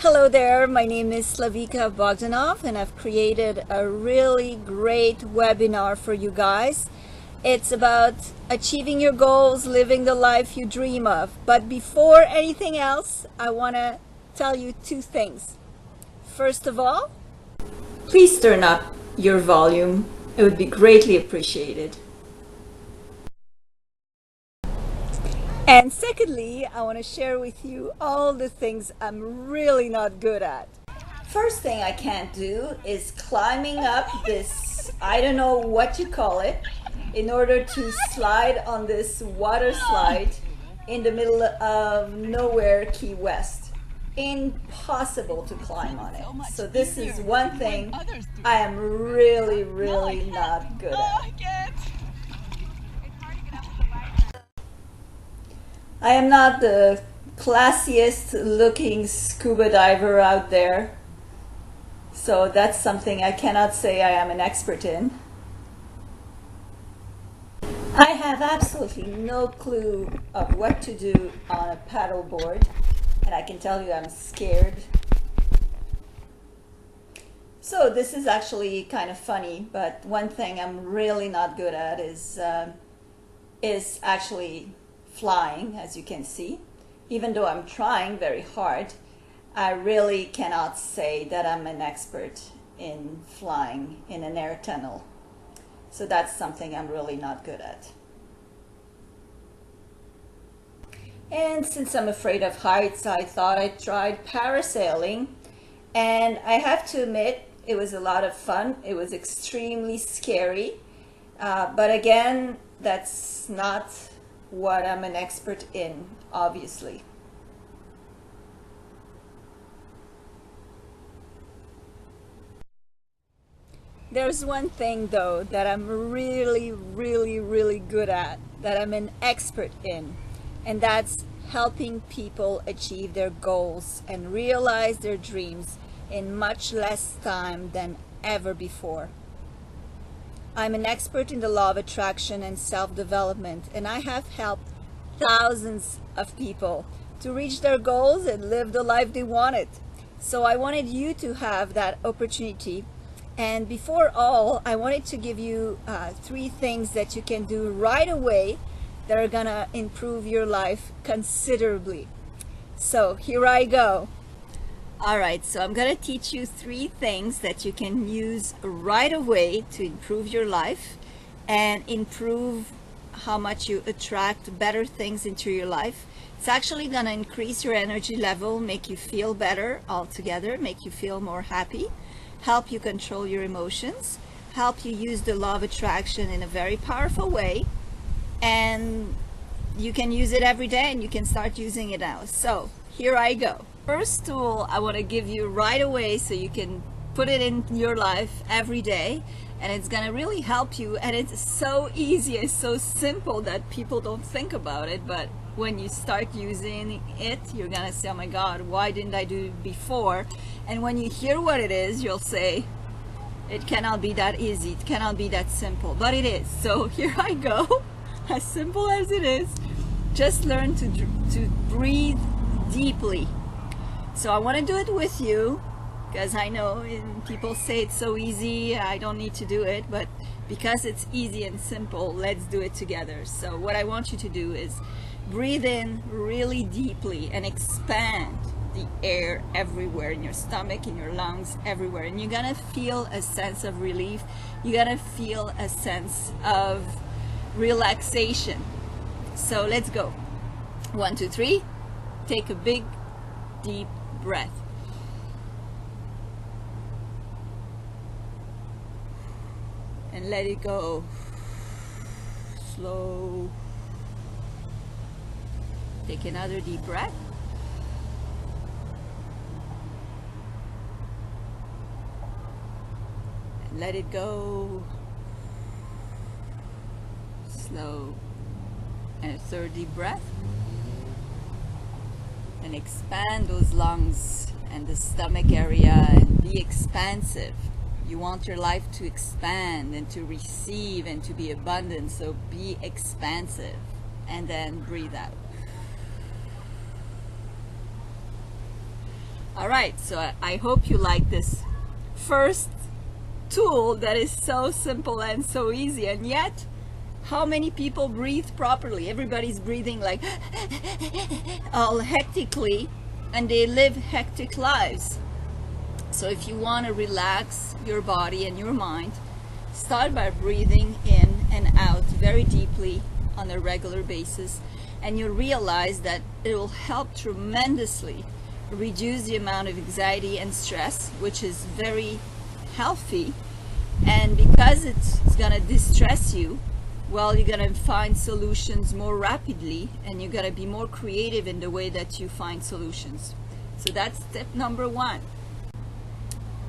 Hello there, my name is Slavika Bogdanov and I've created a really great webinar for you guys. It's about achieving your goals, living the life you dream of. But before anything else, I want to tell you two things. First of all, please turn up your volume. It would be greatly appreciated. And secondly, I want to share with you all the things I'm really not good at. First thing I can't do is climbing up this, I don't know what you call it, in order to slide on this water slide in the middle of nowhere, Key West. Impossible to climb on it. So this is one thing I am really not good at. I am not the classiest looking scuba diver out there, so that's something I cannot say I am an expert in. I have absolutely no clue of what to do on a paddleboard, and I can tell you I'm scared. So this is actually kind of funny, but one thing I'm really not good at is actually flying, as you can see. Even though I'm trying very hard, I really cannot say that I'm an expert in flying in an air tunnel. So that's something I'm really not good at. And since I'm afraid of heights, I thought I tried parasailing, and I have to admit it was a lot of fun. It was extremely scary, but again, that's not what I'm an expert in, obviously. There's one thing though that I'm really good at, that I'm an expert in, and that's helping people achieve their goals and realize their dreams in much less time than ever before. I'm an expert in the law of attraction and self-development, and I have helped thousands of people to reach their goals and live the life they wanted. So I wanted you to have that opportunity. And before all, I wanted to give you 3 things that you can do right away that are gonna improve your life considerably. So here I go. Alright, so I'm going to teach you 3 things that you can use right away to improve your life and improve how much you attract better things into your life. It's actually going to increase your energy level, make you feel better altogether, make you feel more happy, help you control your emotions, help you use the law of attraction in a very powerful way, and you can use it every day and you can start using it now. So here I go. First tool I want to give you right away so you can put it in your life every day, and it's going to really help you, and it's so easy, it's so simple that people don't think about it, but when you start using it, you're going to say, oh my God, why didn't I do it before? And when you hear what it is, you'll say, it cannot be that easy, it cannot be that simple, but it is. So here I go. As simple as it is, just learn to breathe deeply. So I want to do it with you, because I know people say it's so easy, I don't need to do it, but because it's easy and simple, let's do it together. So what I want you to do is breathe in really deeply and expand the air everywhere, in your stomach, in your lungs, everywhere. And you're gonna feel a sense of relief. You're gonna feel a sense of relaxation. So let's go. 1, 2, 3. Take a big, deep breath. And let it go. Slow. Take another deep breath. And let it go. Slow. And a 3rd deep breath. And expand those lungs and the stomach area and be expansive. You want your life to expand and to receive and to be abundant, so be expansive. And then breathe out. All right, so I hope you like this first tool that is so simple and so easy, and yet how many people breathe properly? Everybody's breathing like all hectically, and they live hectic lives. So if you want to relax your body and your mind, start by breathing in and out very deeply on a regular basis, and you'll realize that it will help tremendously reduce the amount of anxiety and stress, which is very healthy. And because it's going to distress you, well, you're going to find solutions more rapidly, and you're going to be more creative in the way that you find solutions. So that's step number one.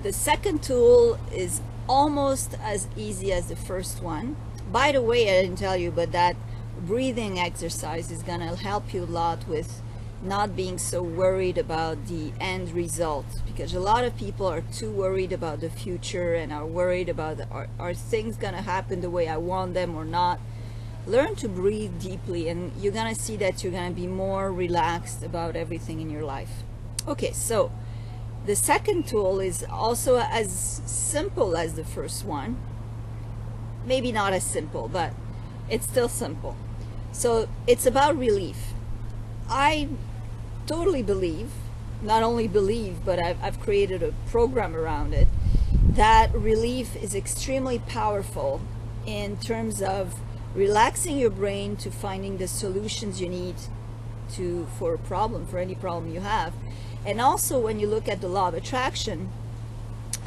The second tool is almost as easy as the first one. By the way, I didn't tell you, but that breathing exercise is going to help you a lot with not being so worried about the end result, because a lot of people are too worried about the future and are worried about are things going to happen the way I want them or not. Learn to breathe deeply, and you're going to see that you're going to be more relaxed about everything in your life. Okay, so the second tool is also as simple as the first one. Maybe not as simple, but it's still simple. So it's about relief. I totally believe, not only believe, but I've created a program around it, that relief is extremely powerful in terms of relaxing your brain to finding the solutions you need for a problem, for any problem you have. And also, when you look at the law of attraction,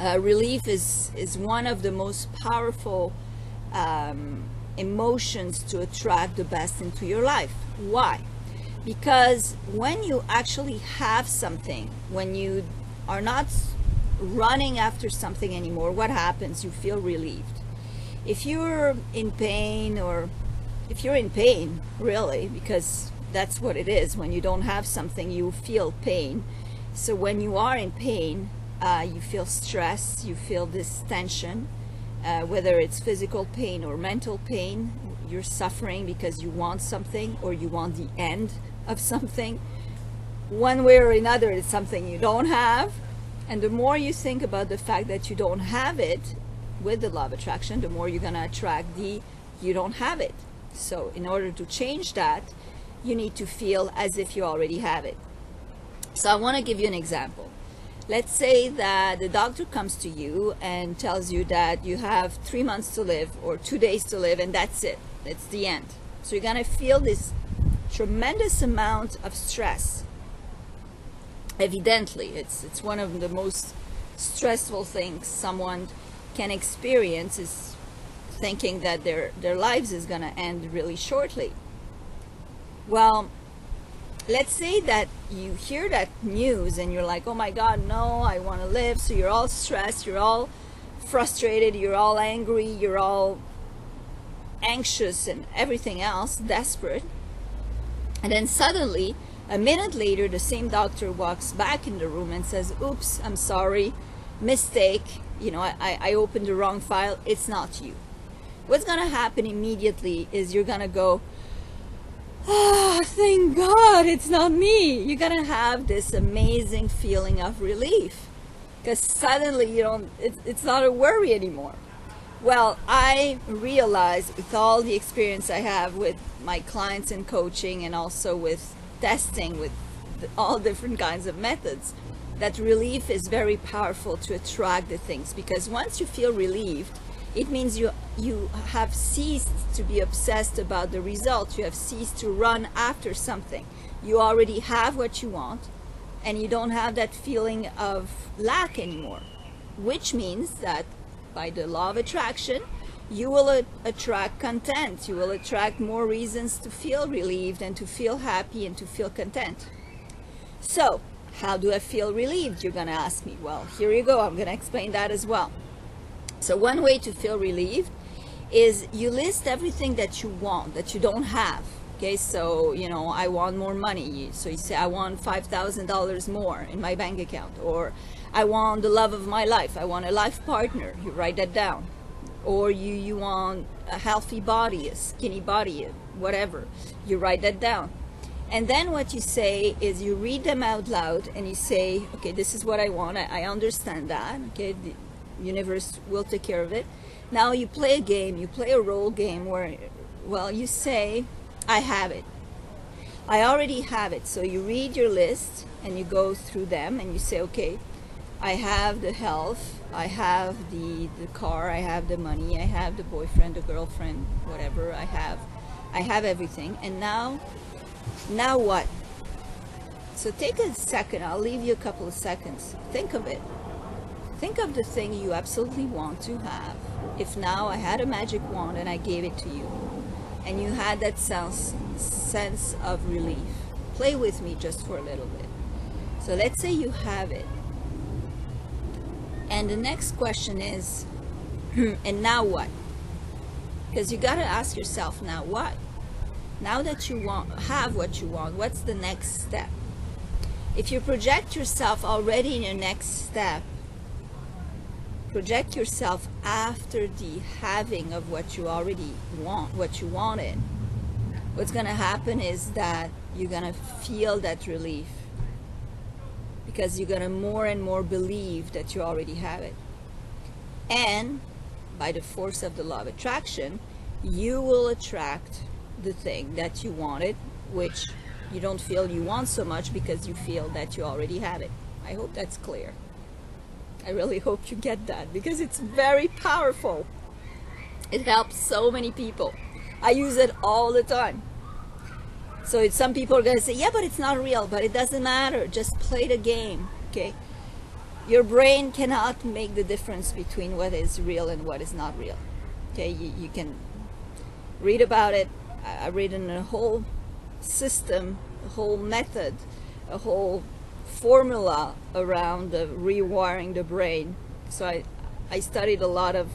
relief is one of the most powerful emotions to attract the best into your life. Why? Because when you actually have something, when you are not running after something anymore, what happens? You feel relieved. If you're in pain, or if you're in pain, really, because that's what it is, when you don't have something, you feel pain. So when you are in pain, you feel stress, you feel this tension, whether it's physical pain or mental pain. You're suffering because you want something, or you want the end of something. One way or another, it's something you don't have. And the more you think about the fact that you don't have it with the law of attraction, the more you're going to attract the you don't have it. So in order to change that, you need to feel as if you already have it. So I want to give you an example. Let's say that the doctor comes to you and tells you that you have 3 months to live, or 2 days to live, and that's it. It's the end. So you're going to feel this tremendous amount of stress. Evidently, it's one of the most stressful things someone can experience, is thinking that their lives is going to end really shortly. Well, let's say that you hear that news and you're like, oh my God, no, I want to live. So you're all stressed, you're all frustrated, you're all angry, you're all anxious and everything else, desperate. And then suddenly, a minute later, the same doctor walks back in the room and says, oops, I'm sorry, mistake, I opened the wrong file, it's not you. What's going to happen immediately is you're going to go, oh, thank God it's not me. You're going to have this amazing feeling of relief, because suddenly it's not a worry anymore. Well, I realize, with all the experience I have with my clients in coaching, and also with testing with all different kinds of methods, that relief is very powerful to attract the things. Because once you feel relieved, it means you have ceased to be obsessed about the result. You have ceased to run after something. You already have what you want, and you don't have that feeling of lack anymore, which means that by the law of attraction, you will attract content. You will attract more reasons to feel relieved and to feel happy and to feel content. So, how do I feel relieved, you're going to ask me? Well, here you go. I'm going to explain that as well. So one way to feel relieved is you list everything that you want, that you don't have. Okay, so, I want more money. So you say, I want $5,000 more in my bank account. Or I want the love of my life. I want a life partner. You write that down. Or you want a healthy body, a skinny body, whatever. You write that down. And then what you say is you read them out loud and you say, okay, this is what I want. I understand that. Okay, the universe will take care of it. Now you play a game, you play a role game where, well, you say, I have it. I already have it. So you read your list and you go through them and you say, okay, I have the health, I have the car, I have the money, I have the boyfriend, the girlfriend, whatever I have everything. And now what? So take a second, I'll leave you a couple of seconds. Think of it. Think of the thing you absolutely want to have. If now I had a magic wand and I gave it to you, and you had that sense of relief. Play with me just for a little bit. So let's say you have it. And the next question is, and now what? Because you got to ask yourself, now what? Now that you have what you want, what's the next step? If you project yourself already in your next step, project yourself after the having of what you already want, what you wanted. What's going to happen is that you're going to feel that relief, because you're going to more and more believe that you already have it. And by the force of the law of attraction, you will attract the thing that you wanted, which you don't feel you want so much because you feel that you already have it. I hope that's clear. I really hope you get that, because it's very powerful. It helps so many people. I use it all the time. So some people are going to say, yeah, but it's not real. But it doesn't matter. Just play the game, okay? Your brain cannot make the difference between what is real and what is not real. Okay, you can read about it. I've written a whole system, a whole method, a whole formula around rewiring the brain. So I studied a lot of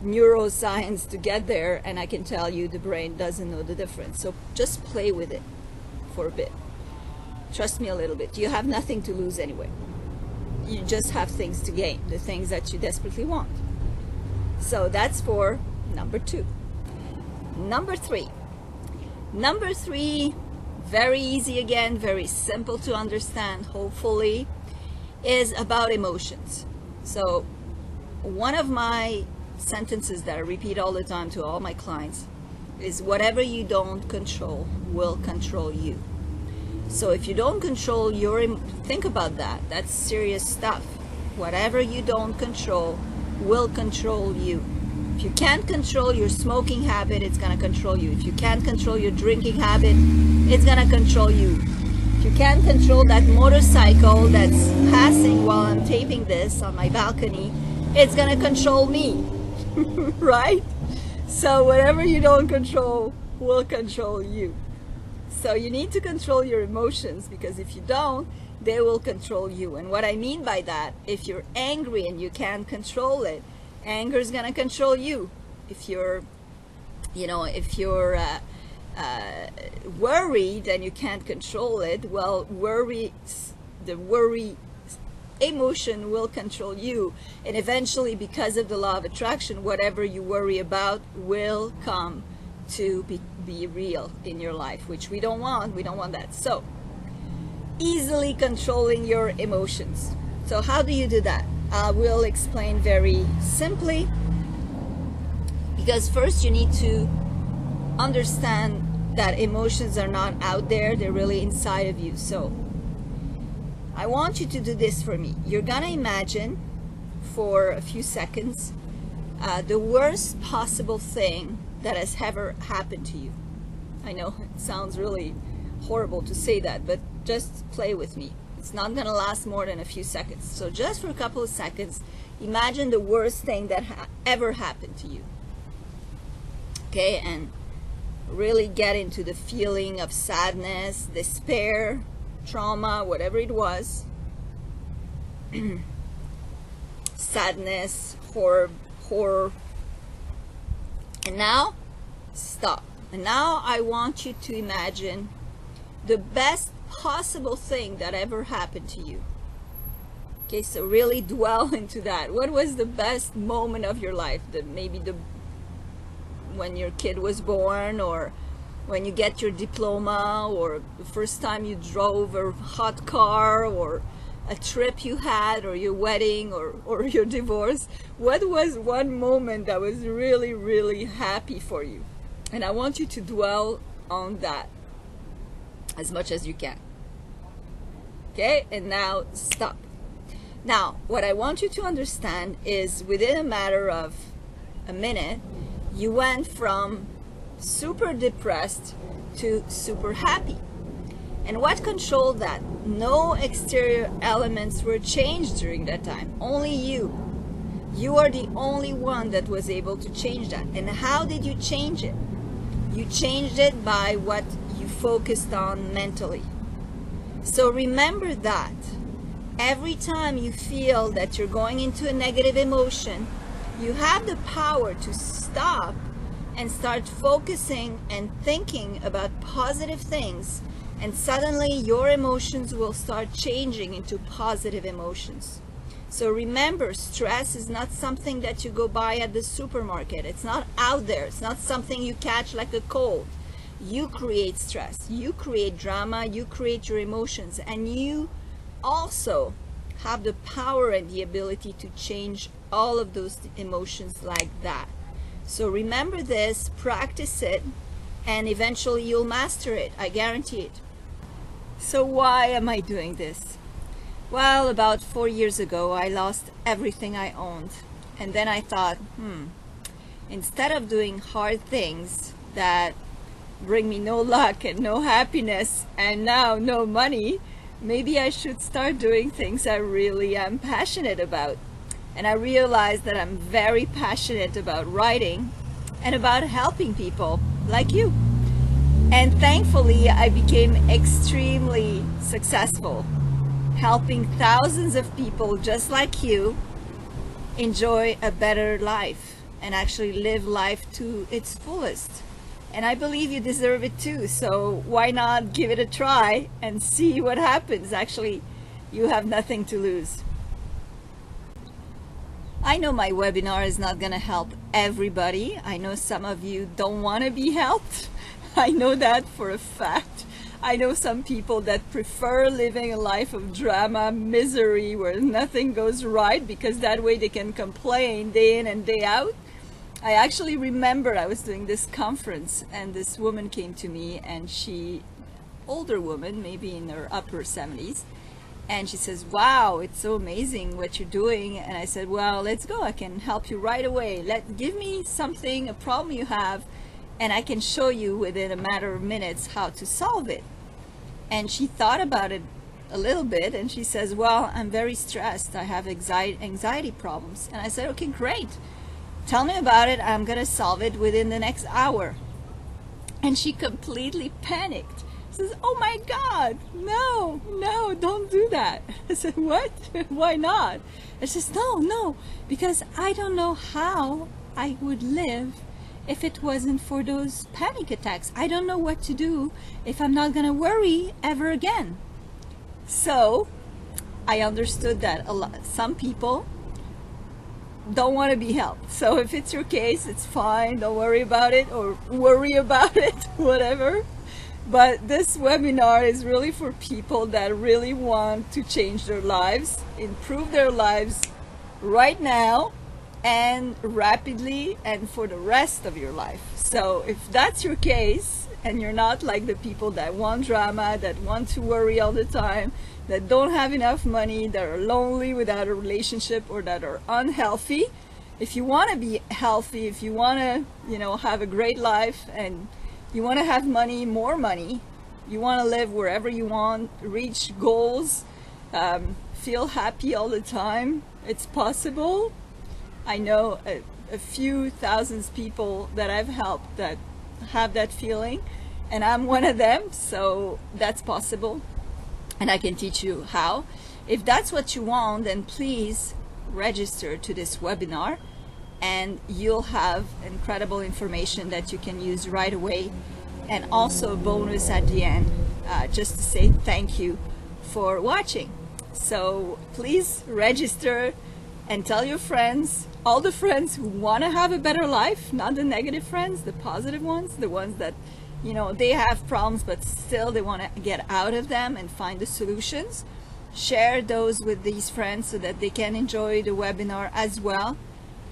neuroscience to get there, and I can tell you the brain doesn't know the difference. So just play with it for a bit. Trust me a little bit. You have nothing to lose anyway. You just have things to gain, the things that you desperately want. So that's for number 2. Number 3. Number 3, very easy again, very simple to understand, hopefully, is about emotions. So one of my sentences that I repeat all the time to all my clients is, whatever you don't control will control you. So if you don't control think about that. That's serious stuff. Whatever you don't control will control you. If you can't control your smoking habit, it's going to control you. If you can't control your drinking habit, it's going to control you. If you can't control that motorcycle that's passing while I'm taping this on my balcony, it's going to control me. Right? So whatever you don't control will control you. So you need to control your emotions, because if you don't, they will control you. And what I mean by that, if you're angry and you can't control it, anger is going to control you. If you're, worried and you can't control it, well, the worry emotion will control you. And eventually, because of the law of attraction, whatever you worry about will come to be real in your life, which we don't want. We don't want that. So easily controlling your emotions. So how do you do that? I will explain very simply, because first you need to understand that emotions are not out there, they're really inside of you. So I want you to do this for me. You're gonna imagine for a few seconds the worst possible thing that has ever happened to you. I know it sounds really horrible to say that, but just play with me. It's not going to last more than a few seconds. So just for a couple of seconds, imagine the worst thing that ever happened to you. Okay, and really get into the feeling of sadness, despair, trauma, whatever it was. Sadness, horror. And now, stop. And now I want you to imagine the best possible thing that ever happened to you. Okay, so really dwell into that. What was the best moment of your life? Maybe when your kid was born, or when you get your diploma, or the first time you drove a hot car, or a trip you had, or your wedding, or your divorce? What was one moment that was really, really happy for you? And I want you to dwell on that as much as you can. Okay, and now stop. Now, what I want you to understand is within a matter of a minute, you went from super depressed to super happy. And what controlled that? No exterior elements were changed during that time. Only you. You are the only one that was able to change that. And how did you change it? You changed it by what you focused on mentally. So remember that every time you feel that you're going into a negative emotion, you have the power to stop and start focusing and thinking about positive things, and suddenly your emotions will start changing into positive emotions. So remember, stress is not something that you go buy at the supermarket. It's not out there. It's not something you catch like a cold. You create stress, you create drama, you create your emotions, and you also have the power and the ability to change all of those emotions like that. So remember this, practice it, and eventually you'll master it. I guarantee it. So why am I doing this? Well, about 4 years ago, I lost everything I owned. And then I thought, instead of doing hard things that bring me no luck and no happiness and now no money, maybe I should start doing things I really am passionate about. And I realized that I'm very passionate about writing and about helping people like you. And thankfully, I became extremely successful, helping thousands of people just like you enjoy a better life and actually live life to its fullest. And I believe you deserve it too. So why not give it a try and see what happens? Actually, you have nothing to lose. I know my webinar is not going to help everybody. I know some of you don't want to be helped. I know that for a fact. I know some people that prefer living a life of drama, misery, where nothing goes right, because that way they can complain day in and day out. I actually remember I was doing this conference and this woman came to me, and she, older woman, maybe in her upper 70s, and she says, wow, it's so amazing what you're doing. And I said, well, let's go. I can help you right away. Give me something, a problem you have, and I can show you within a matter of minutes how to solve it. And she thought about it a little bit, and she says, well, I'm very stressed. I have anxiety problems. And I said, okay, great. Tell me about it. I'm going to solve it within the next hour. And she completely panicked. Says, oh my God, no, don't do that. I said, what? Why not? And she says, no, because I don't know how I would live if it wasn't for those panic attacks. I don't know what to do if I'm not going to worry ever again. So I understood that some people don't want to be helped. So if it's your case, it's fine. Don't worry about it, or worry about it, whatever. But this webinar is really for people that really want to change their lives, improve their lives right now and rapidly, and for the rest of your life. So if that's your case, and you're not like the people that want drama, that want to worry all the time, that don't have enough money, that are lonely without a relationship, or that are unhealthy, if you want to be healthy, if you want to, have a great life, and you want to have money, more money, you want to live wherever you want, reach goals, feel happy all the time, it's possible. I know a few thousands people that I've helped that have that feeling, and I'm one of them, so that's possible, and I can teach you how. If that's what you want, then please register to this webinar, and you'll have incredible information that you can use right away, and also a bonus at the end, just to say thank you for watching. So please register and tell your friends, all the friends who want to have a better life, not the negative friends, the positive ones, the ones that you know, they have problems, but still they want to get out of them and find the solutions. Share those with these friends so that they can enjoy the webinar as well.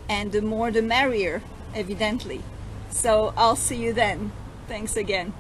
And the more the merrier, evidently. So I'll see you then. Thanks again.